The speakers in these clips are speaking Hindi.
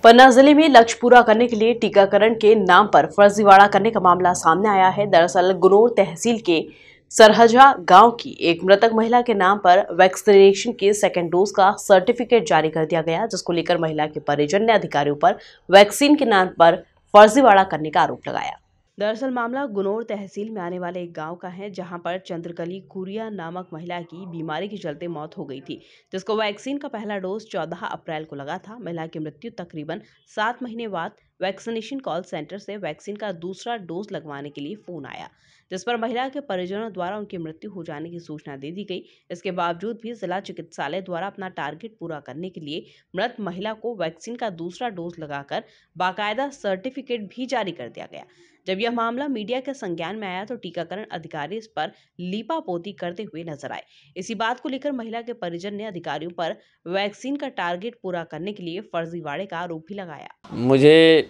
पन्ना जिले में लक्ष्य पूरा करने के लिए टीकाकरण के नाम पर फर्जीवाड़ा करने का मामला सामने आया है। दरअसल गुनोर तहसील के सरहजा गांव की एक मृतक महिला के नाम पर वैक्सीनेशन के सेकेंड डोज का सर्टिफिकेट जारी कर दिया गया, जिसको लेकर महिला के परिजन ने अधिकारियों पर वैक्सीन के नाम पर फर्जीवाड़ा करने का आरोप लगाया। दरअसल मामला गुनोर तहसील में आने वाले एक गांव का है, जहां पर चंद्रकली कुरिया नामक महिला की बीमारी के चलते मौत हो गई थी, जिसको वैक्सीन का पहला डोज 14 अप्रैल को लगा था। महिला की मृत्यु तकरीबन 7 महीने बाद वैक्सीनेशन कॉल सेंटर से वैक्सीन का दूसरा डोज लगवाने के लिए फोन आया, जिस पर महिला के परिजनों द्वारा उनकी मृत्यु हो जाने की सूचना दे दी गई। इसके बावजूद भी जिला चिकित्सालय द्वारा अपना टारगेट पूरा करने के लिए मृत महिला को वैक्सीन का दूसरा डोज लगाकर बाकायदा सर्टिफिकेट भी जारी कर दिया गया। जब यह मामला मीडिया के संज्ञान में आया तो टीकाकरण अधिकारी इस पर लीपापोती करते हुए नजर आए। इसी बात को लेकर महिला के परिजन ने अधिकारियों पर वैक्सीन का टारगेट पूरा करने के लिए फर्जीवाड़े का आरोप भी लगाया। मुझे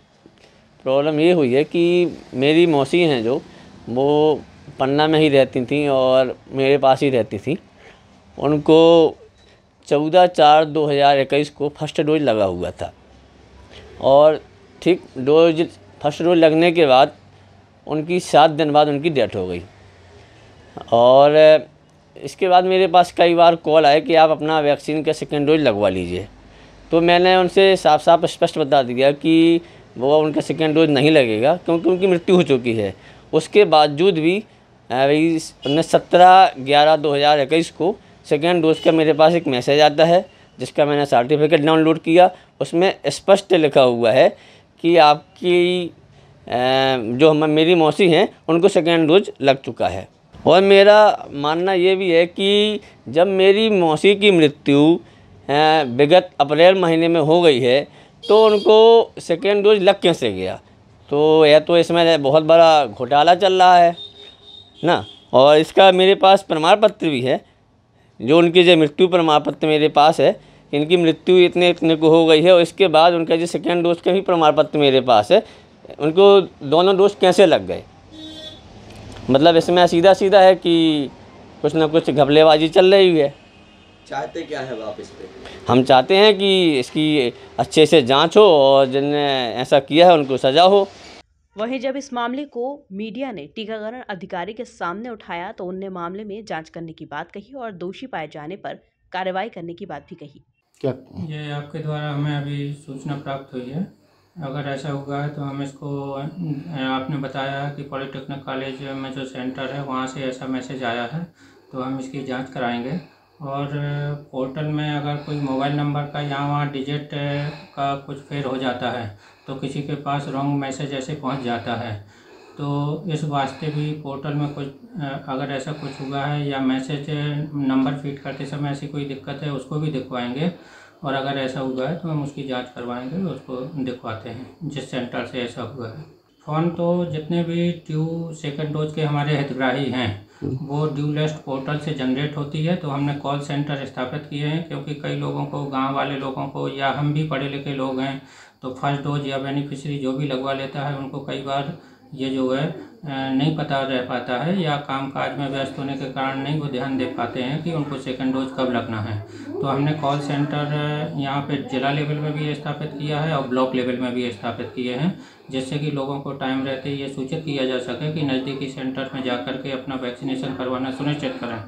प्रॉब्लम ये हुई है कि मेरी मौसी हैं जो वो पन्ना में ही रहती थी और मेरे पास ही रहती थी। उनको 14/4/2021 को फर्स्ट डोज लगा हुआ था और ठीक फर्स्ट डोज लगने के बाद उनकी 7 दिन बाद उनकी डेथ हो गई। और इसके बाद मेरे पास कई बार कॉल आए कि आप अपना वैक्सीन का सेकेंड डोज लगवा लीजिए। तो मैंने उनसे साफ साफ स्पष्ट बता दिया कि वो उनका सेकेंड डोज नहीं लगेगा क्योंकि उनकी मृत्यु हो चुकी है। उसके बावजूद भी 17/11/2021 को सेकेंड डोज का मेरे पास एक मैसेज आता है, जिसका मैंने सर्टिफिकेट डाउनलोड किया। उसमें स्पष्ट लिखा हुआ है कि आपकी जो मेरी मौसी हैं उनको सेकेंड डोज लग चुका है। और मेरा मानना ये भी है कि जब मेरी मौसी की मृत्यु विगत अप्रैल महीने में हो गई है तो उनको सेकेंड डोज लग कैसे गया। तो यह तो इसमें बहुत बड़ा घोटाला चल रहा है ना। और इसका मेरे पास प्रमाण पत्र भी है, जो उनकी जो मृत्यु प्रमाण पत्र मेरे पास है। इनकी मृत्यु इतने को हो गई है और इसके बाद उनका जो सेकेंड डोज का भी प्रमाण पत्र मेरे पास है। उनको दोनों डोज कैसे लग गए, मतलब इसमें सीधा सीधा है कि कुछ ना कुछ घपलेबाजी चल रही है। चाहते क्या है आप इस पे? हम चाहते हैं कि इसकी अच्छे से जांच हो और जिनने ऐसा किया है उनको सज़ा हो। वहीं जब इस मामले को मीडिया ने टीकाकरण अधिकारी के सामने उठाया तो उनने मामले में जांच करने की बात कही और दोषी पाए जाने पर कार्रवाई करने की बात भी कही। क्या ये आपके द्वारा हमें अभी सूचना प्राप्त हुई है? अगर ऐसा हुआ है तो हम इसको, आपने बताया कि पॉलिटेक्निक कॉलेज में जो सेंटर है वहाँ से ऐसा मैसेज आया है, तो हम इसकी जांच कराएंगे। और पोर्टल में अगर कोई मोबाइल नंबर का यहाँ वहाँ डिजिट का कुछ फेर हो जाता है तो किसी के पास रॉन्ग मैसेज ऐसे पहुँच जाता है, तो इस वास्ते भी पोर्टल में कुछ अगर ऐसा कुछ हुआ है या मैसेज नंबर फीड करते समय ऐसी कोई दिक्कत है उसको भी दिखवाएंगे। और अगर ऐसा हुआ है तो हम उसकी जांच करवाएंगे, उसको दिखवाते हैं जिस सेंटर से ऐसा हुआ है। फ़ोन तो जितने भी ड्यू सेकंड डोज के हमारे हितग्राही हैं वो ड्यू लिस्ट पोर्टल से जनरेट होती है। तो हमने कॉल सेंटर स्थापित किए हैं, क्योंकि कई लोगों को, गांव वाले लोगों को, या हम भी पढ़े लिखे लोग हैं तो फर्स्ट डोज या बेनिफिशियरी जो भी लगवा लेता है उनको कई बार ये जो है नहीं पता रह पाता है, या कामकाज में व्यस्त होने के कारण नहीं वो ध्यान दे पाते हैं कि उनको सेकंड डोज कब लगना है। तो हमने कॉल सेंटर यहाँ पे जिला लेवल में भी स्थापित किया है और ब्लॉक लेवल में भी स्थापित किए हैं, जिससे कि लोगों को टाइम रहते ये सूचित किया जा सके कि नज़दीकी सेंटर में जाकर के अपना वैक्सीनेशन करवाना सुनिश्चित करें।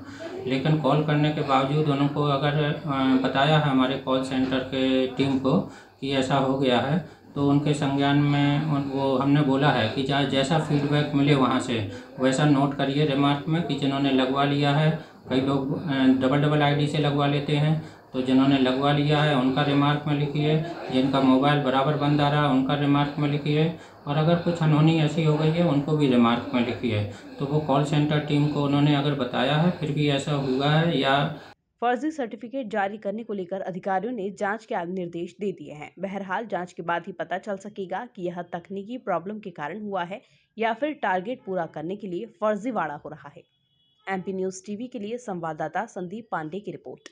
लेकिन कॉल करने के बावजूद उनको अगर बताया है हमारे कॉल सेंटर के टीम को कि ऐसा हो गया है, तो उनके संज्ञान में वो हमने बोला है कि जैसा फीडबैक मिले वहाँ से वैसा नोट करिए रिमार्क में कि जिन्होंने लगवा लिया है। कई लोग डबल आईडी से लगवा लेते हैं, तो जिन्होंने लगवा लिया है उनका रिमार्क में लिखिए, जिनका मोबाइल बराबर बंद आ रहा है उनका रिमार्क में लिखिए, और अगर कुछ अनहोनी ऐसी हो गई है उनको भी रिमार्क में लिखिए। तो वो कॉल सेंटर टीम को उन्होंने अगर बताया है फिर भी ऐसा हुआ है या फर्जी सर्टिफिकेट जारी करने को लेकर अधिकारियों ने जांच के निर्देश दे दिए हैं। बहरहाल जांच के बाद ही पता चल सकेगा कि यह तकनीकी प्रॉब्लम के कारण हुआ है या फिर टारगेट पूरा करने के लिए फर्जीवाड़ा हो रहा है। MP न्यूज़ TV के लिए संवाददाता संदीप पांडे की रिपोर्ट।